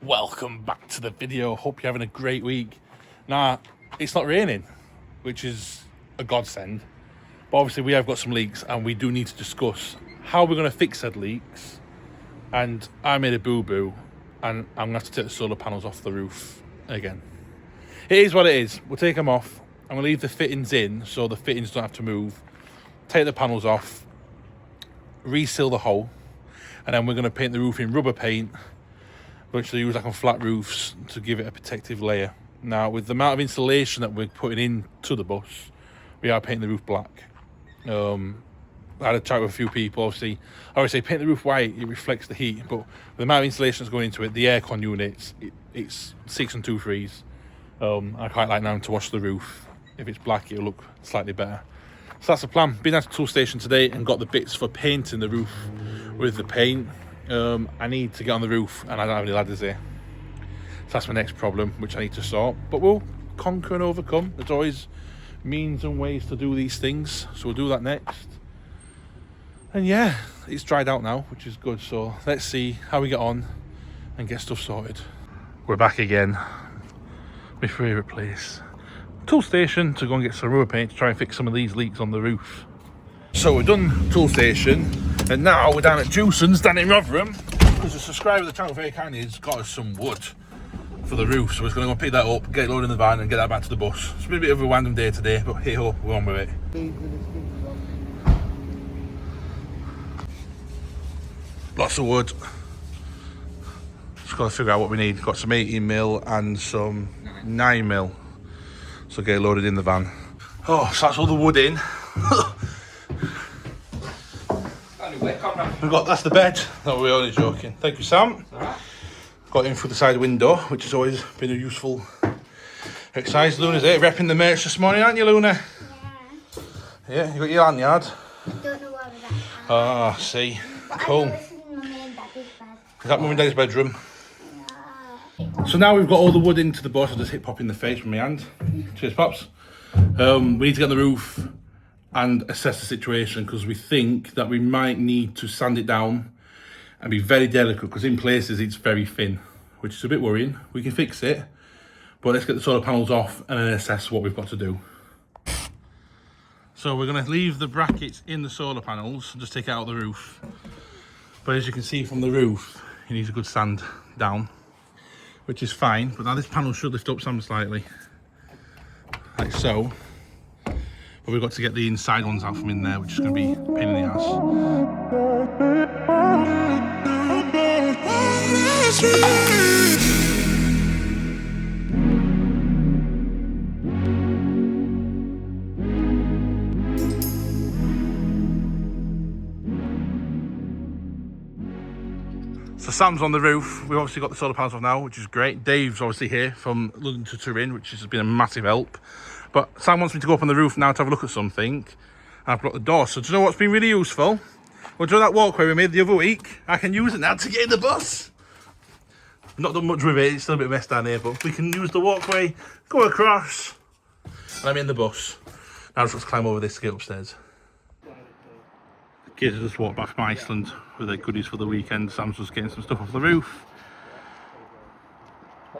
Welcome back to the video. Hope you're having a great week. Now, it's not raining, which is a godsend, but obviously we have got some leaks and we do need to discuss how we're going to fix said leaks. And I made a boo-boo and I'm going to have to take the solar panels off the roof again. It is what it is. We'll take them off. I'm going to leave the fittings in so the fittings don't have to move. Take the panels off, reseal the hole, and then we're going to paint the roof in rubber paint, which they use like on flat roofs to give it a protective layer. Now, with the amount of insulation that we're putting into the bus, we are painting the roof black. I had a chat with a few people. Obviously, I always say paint the roof white, it reflects the heat, but with the amount of insulation that's going into it, the aircon units, it's 6 and 2/3. I quite like now to wash the roof. If it's black, it'll look slightly better. So that's the plan. Been at the tool station today and got the bits for painting the roof with the paint. I need to get on the roof and I don't have any ladders here. So that's my next problem, which I need to sort. But we'll conquer and overcome. There's always means and ways to do these things. So we'll do that next. And yeah, it's dried out now, which is good. So let's see how we get on and get stuff sorted. We're back again. My favourite place. Tool station to go and get some rubber paint to try and fix some of these leaks on the roof. So we're done tool station, and now we're down at Jewson's down in Rotherham because a subscriber of the channel very kindly has got us some wood for the roof. So we're just going to go pick that up, get it loaded in the van, and get that back to the bus. It's been a bit of a random day today, but hey ho, we're on with it. Lots of wood. Just got to figure out what we need. Got some 18mm and some 9mm. So get it loaded in the van. Oh, so that's all the wood in. We've got, that's the bed. No, we're only joking. Thank you, Sam. Got in through the side window, which has always been a useful exercise. Luna's here, repping the merch this morning, aren't you, Luna? Yeah. Yeah, you got your lanyard? I don't know where that's at. Ah, see. But Cool. I know this is Mummy and Daddy's bed. Is that Mum and Daddy's bedroom? So now we've got all the wood into the bus. I'll just hit Pop in the face with my hand. Cheers, Pops. We need to get on the roof and assess the situation because we think that we might need to sand it down and be very delicate because in places it's very thin, which is a bit worrying. We can fix it, but let's get the solar panels off and then assess what we've got to do. So we're going to leave the brackets in the solar panels and just take it out of the roof. But as you can see from the roof, it needs a good sand down, which is fine. But now this panel should lift up some slightly, like so. But we've got to get the inside ones out from in there, which is going to be a pain in the ass. So Sam's on the roof. We've obviously got the solar panels off now, which is great. Dave's obviously here from London to Turin, which has been a massive help. But Sam wants me to go up on the roof now to have a look at something. And I've blocked the door. So do you know what's been really useful? Well, do you know that walkway we made the other week? I can use it now to get in the bus. Not done much with it. It's still a bit messed down here, but we can use the walkway, go across, and I'm in the bus. Now I've just got to climb over this to get upstairs. The kids have just walked back from Iceland with their goodies for the weekend. Sam's just getting some stuff off the roof.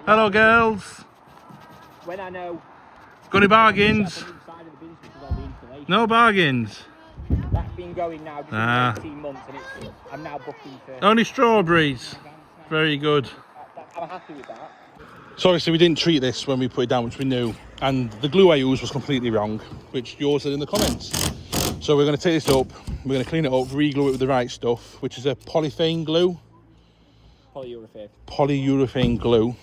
Hello, girls. When I know. Got any bargains? No bargains. That's been going now just 18 months and I'm now booking for... Only strawberries. Very good. I'm happy with that. So obviously we didn't treat this when we put it down, which we knew. And the glue I used was completely wrong, which yours said in the comments. So we're going to take this up, we're going to clean it up, re-glue it with the right stuff, which is a polyurethane glue. Polyurethane glue.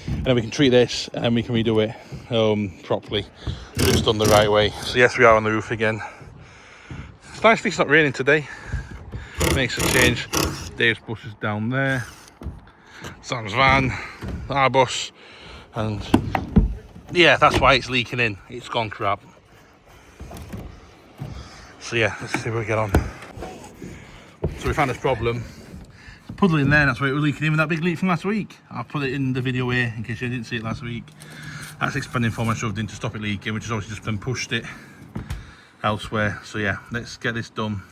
And then we can treat this and then we can redo it properly. It's done the right way. So yes, we are on the roof again. It's nice it's not raining today. Makes a change. Dave's bus is down there. Sam's van, our bus. And yeah, that's why it's leaking in. It's gone crap. So yeah, let's see where we get on. So we found this problem. Puddle in there, that's where it was leaking in with that big leak from last week. I'll put it in the video here in case you didn't see it last week. That's expanding foam I shoved in to stop it leaking, which has obviously just then pushed it elsewhere. So yeah, let's get this done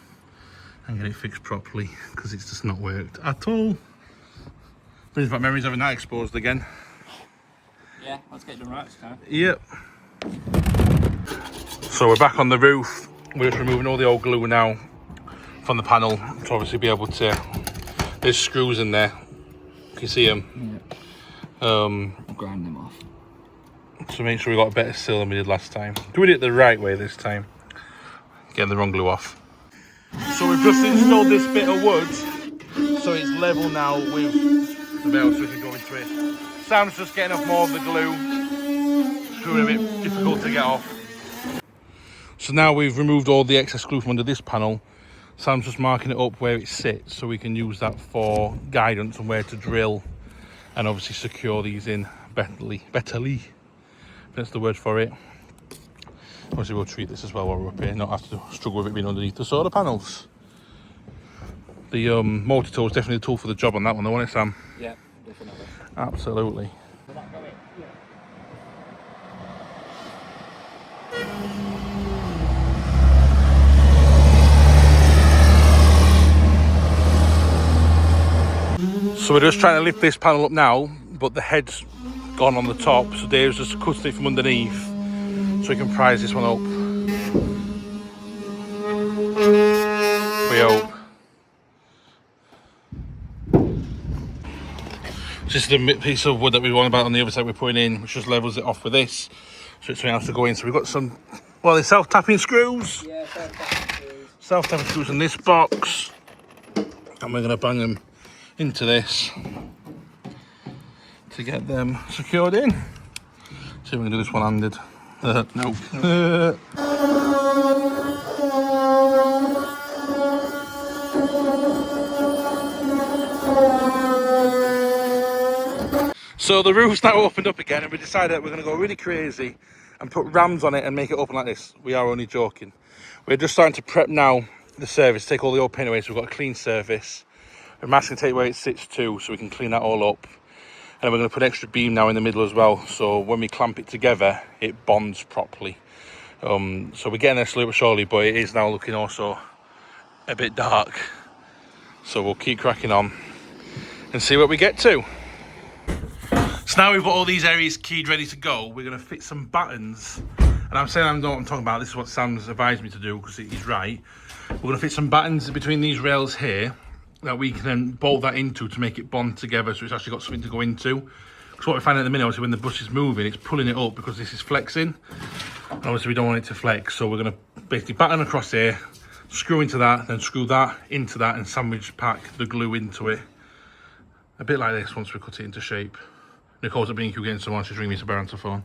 and get it fixed properly because it's just not worked at all. Brings back memories of having that exposed again. Yeah, let's get it done right this time. Yep. So we're back on the roof. We're just removing all the old glue now from the panel to obviously be able to. There's screws in there. You can see them. Yeah. Grind them off. To make sure we got a better seal than we did last time. Doing it the right way this time. Getting the wrong glue off. So we've just installed this bit of wood, so it's level now with the belt, so we can go into it. Sam's just getting off more of the glue. It's proving a bit difficult to get off. So now we've removed all the excess glue from under this panel. Sam's just marking it up where it sits, so we can use that for guidance on where to drill and obviously secure these in betterly. That's the word for it. Obviously we'll treat this as well while we're up here, not have to struggle with it being underneath the solar panels. The motor tool is definitely a tool for the job on that one though, wasn't it, Sam? Yeah, definitely. Absolutely. So we're just trying to lift this panel up now, but the head's gone on the top, so Dave's just cutting it from underneath so we can prise this one up. We hope. This is the piece of wood that we want about on the other side we're putting in, which just levels it off with this, so it's something else to go in. So we've got some, well, they're self-tapping screws. Yeah, self-tapping screws. Self-tapping screws in this box, and we're going to bang them into this to get them secured in. See if we can do this one-handed. No. So the roof's now opened up again, and we decided that we're going to go really crazy and put rams on it and make it open like this. We are only joking. We're just starting to prep now the surface, take all the old paint away, so we've got a clean surface. We're masking tape where it sits too, so we can clean that all up. And we're going to put an extra beam now in the middle as well, so when we clamp it together, it bonds properly. So we're getting there slowly but surely, but it is now looking also a bit dark. So we'll keep cracking on and see what we get to. So now we've got all these areas keyed, ready to go. We're going to fit some battens. And I'm saying I don't know what I'm talking about. This is what Sam's advised me to do, because he's right. We're going to fit some battens between these rails here that we can then bolt that into to make it bond together, so it's actually got something to go into. Because what we find at the minute is when the bus is moving, it's pulling it up because this is flexing. And obviously we don't want it to flex, so we're going to basically batten across here, screw into that, then screw that into that, and sandwich pack the glue into it. A bit like this once we cut it into shape. Nicole's at B&Q getting someone, she's ringing me to bear answer phone.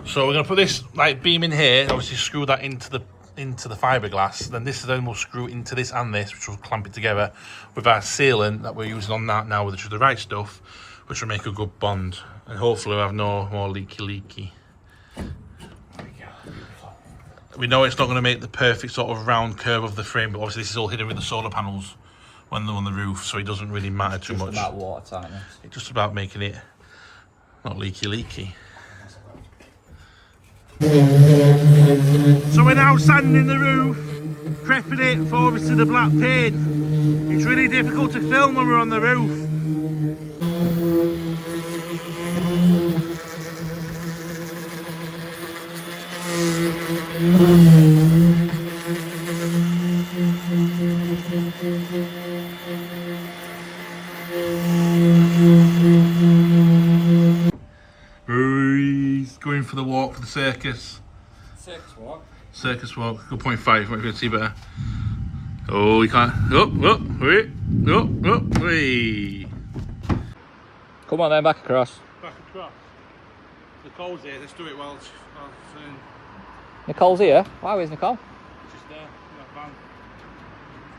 So we're going to put this like beam in here, obviously screw that into the fiberglass. Then this then will screw into this and this, which will clamp it together with our sealant that we're using on that now, which is the right stuff, which will make a good bond, and hopefully we'll have no more leaky. We know it's not going to make the perfect sort of round curve of the frame, but obviously this is all hidden with the solar panels when they're on the roof, so it doesn't really matter too much. It's about water tightness. It's just about making it not leaky. So we're now sanding the roof, prepping it for obviously the black paint. It's really difficult to film when we're on the roof. He's going for the walk for the circus. Circus walk. Good 0.5. Might be able to see better. Oh, you can't. Wait. Come on then, back across. Back across. Nicole's here. Let's do it while Nicole's here? Why, where's Nicole? just there in that van.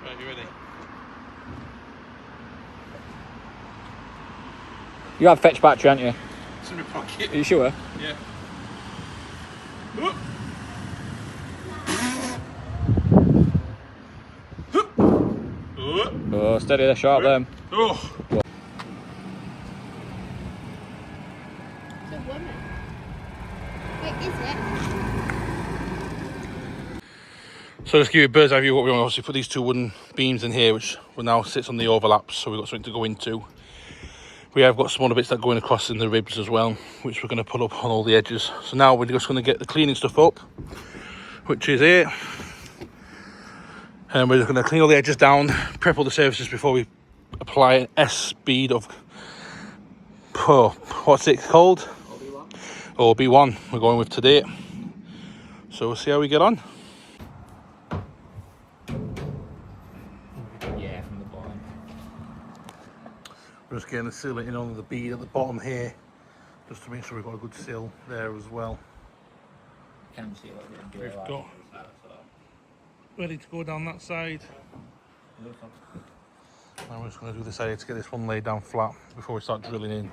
Right, you ready? You have fetch battery, haven't you? It's in my pocket. Are you sure? Yeah. Oh, steady the sharp then. Oh. It's a woman. Wait, is it? So let's give you a bird's eye view of what we want. Obviously put these two wooden beams in here, which will now sits on the overlaps, so we've got something to go into. We have got some other bits that are going across in the ribs as well, which we're going to put up on all the edges. So now we're just going to get the cleaning stuff up, which is it. And we're just going to clean all the edges down, prep all the surfaces before we apply an S speed of, what's it called? OB1 we're going with today. So we'll see how we get on. Yeah, from the bottom. We're just getting the sealant in on the bead at the bottom here, just to make sure we've got a good seal there as well. Can see a little bit of We've gear got ready to go down that side. And we're just going to do this area to get this one laid down flat before we start drilling in.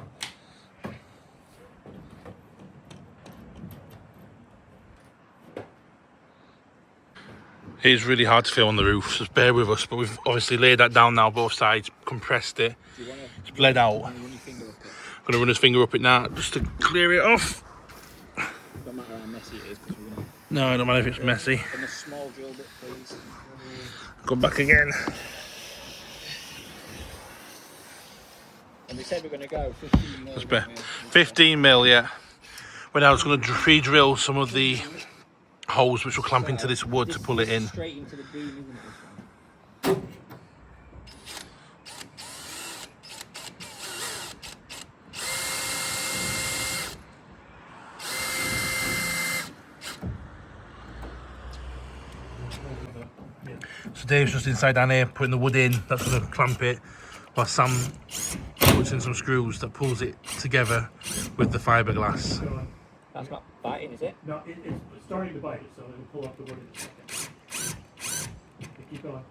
It is really hard to feel on the roof, so bear with us, but we've obviously laid that down now, both sides, compressed it, it's bled out. I'm going to run his finger up it now, just to clear it off. Don't matter how messy it is, because we're going to... No, it don't matter if it's messy. And a small drill bit, please. Go back again. And we said we're going to go 15 mil. 15 mil, yeah. We're now just going to re-drill some of the holes which will clamp into this wood to pull it in. Straight into the beam, isn't it, this one? So Dave's just inside down here putting the wood in, that's going to clamp it, while Sam puts in some screws that pulls it together with the fiberglass. That's not biting, is it? No, it's starting to bite, so it'll pull up the wood in a second. Okay, keep going.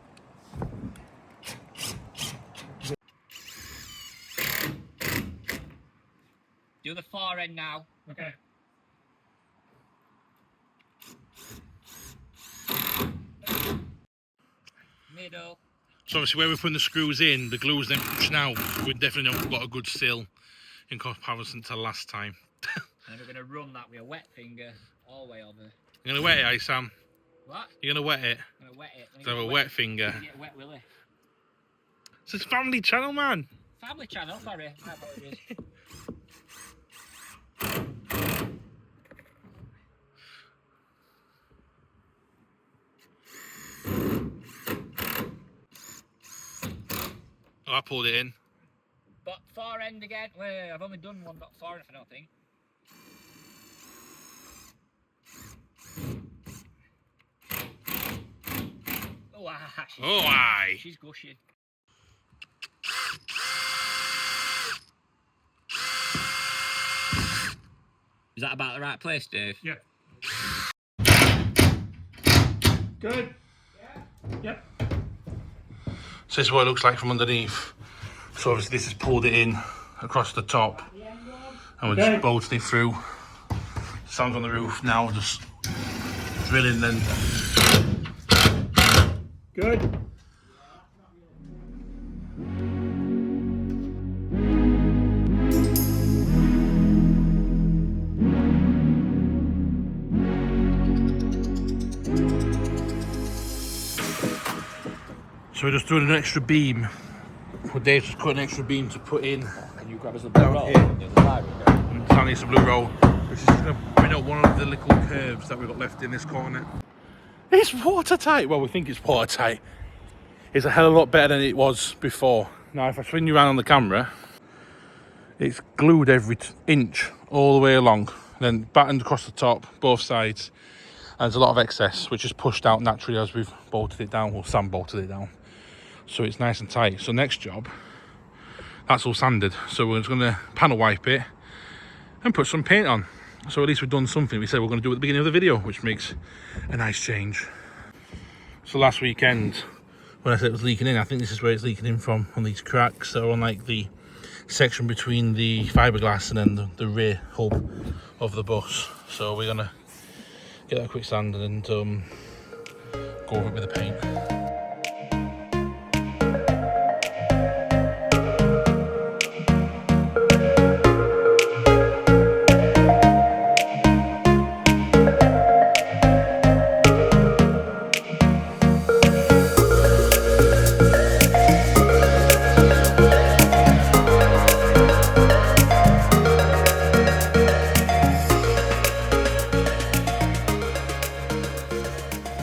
Do the far end now. Okay. Middle. So obviously where we're putting the screws in, the glue's then pushed out. We've definitely not got a good seal in comparison to last time. And we're going to run that with a wet finger all the way over. You're going to wet it, are you, Sam? What? You're going to wet it? I'm going to wet it. So have a wet finger. Get wet, Willie. It's a family channel, man. Family channel, sorry. My apologies. Oh, I pulled it in. But far end again. Wait, I've only done one, not far enough, I don't think. Oh, Aye. She's gushing. Is that about the right place, Dave? Yeah. Good. Yep. So this is what it looks like from underneath. So obviously this has pulled it in across the top. And we're just bolting it through. Sam's on the roof now, just drilling then. Good. So we're just doing an extra beam. Well, Dave's just cut an extra beam to put in. Can you grab us a blue roll? And Sam needs a blue roll, which is going to bring up one of the little curves that we've got left in this corner. It's watertight. Well, we think it's watertight. It's a hell of a lot better than it was before. Now, if I swing you around on the camera, it's glued every inch all the way along, then battened across the top, both sides. And there's a lot of excess, which is pushed out naturally as we've bolted it down, or Sam bolted it down. So it's nice and tight. So next job, that's all sanded. So we're just going to panel wipe it and put some paint on. So at least we've done something we said we're going to do at the beginning of the video, which makes a nice change. So last weekend, when I said it was leaking in, I think this is where it's leaking in from, on these cracks that are on like the section between the fiberglass and then the rear hub of the bus. So we're going to get that quick sand and go over it with the paint.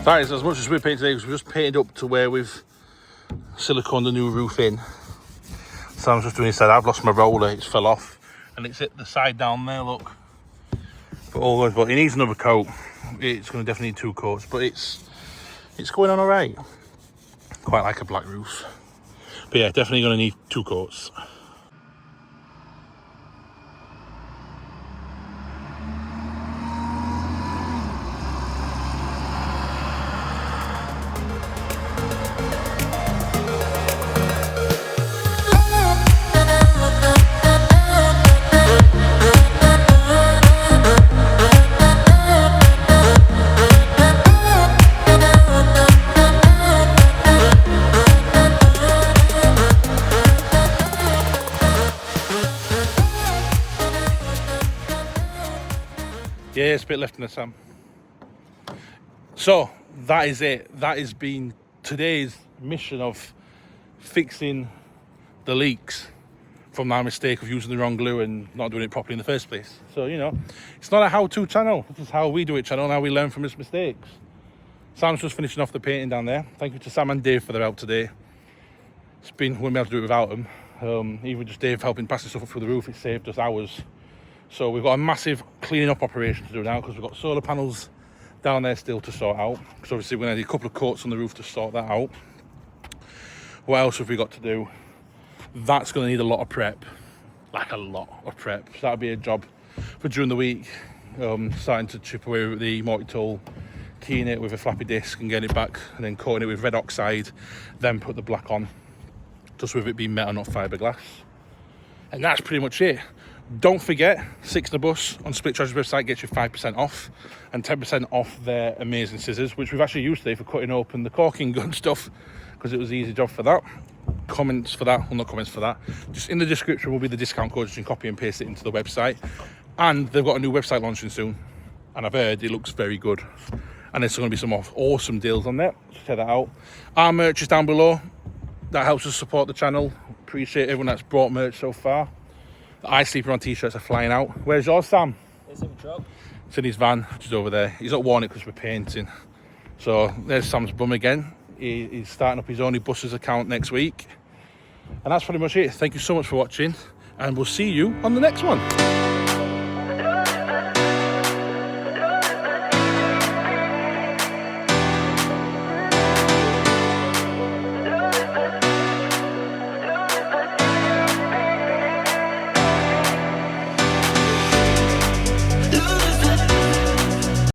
That is as much as we're painting today, because we've just painted up to where we've siliconed the new roof in. So I'm just doing this side. I've lost my roller, it's fell off, and it's hit the side down there, look. But all good, but it needs another coat. It's going to definitely need 2 coats, but it's going on all right. Quite like a black roof. But yeah, definitely going to need 2 coats. Yeah, it's a bit left in the Sam. So that is it. That has been today's mission of fixing the leaks from my mistake of using the wrong glue and not doing it properly in the first place. So, you know, it's not a how-to channel. This is how we do it channel, and how we learn from his mistakes. Sam's just finishing off the painting down there. Thank you to Sam and Dave for their help today. It's been, we wouldn't be able to do it without them. Even just Dave helping passing stuff up through the roof, it saved us hours. So we've got a massive cleaning up operation to do now, because we've got solar panels down there still to sort out. Because obviously we're going to need a couple of coats on the roof to sort that out. What else have we got to do? That's going to need a lot of prep, like a lot of prep. So that'll be a job for during the week. Starting to chip away with the multi-tool, keying it with a flappy disc and getting it back, and then coating it with red oxide, then put the black on, just with it being metal, not fiberglass. And that's pretty much it. Don't forget, Six the Bus on Split Treasure's website gets you 5% off and 10% off their amazing scissors, which we've actually used today for cutting open the caulking gun stuff, because it was an easy job for that. Comments for that, well, not comments for that, just in the description will be the discount code. You can copy and paste it into the website. And they've got a new website launching soon, and I've heard it looks very good, and there's going to be some awesome deals on there, so check that out. Our merch is down below. That helps us support the channel. Appreciate everyone that's brought merch so far. The I Sleeper on t-shirts are flying out. Where's yours, Sam? It's in the truck. It's in his van, just over there. He's not worn it because we're painting. So there's Sam's bum again. He's starting up his only buses account next week. And that's pretty much it. Thank you so much for watching, and we'll see you on the next one.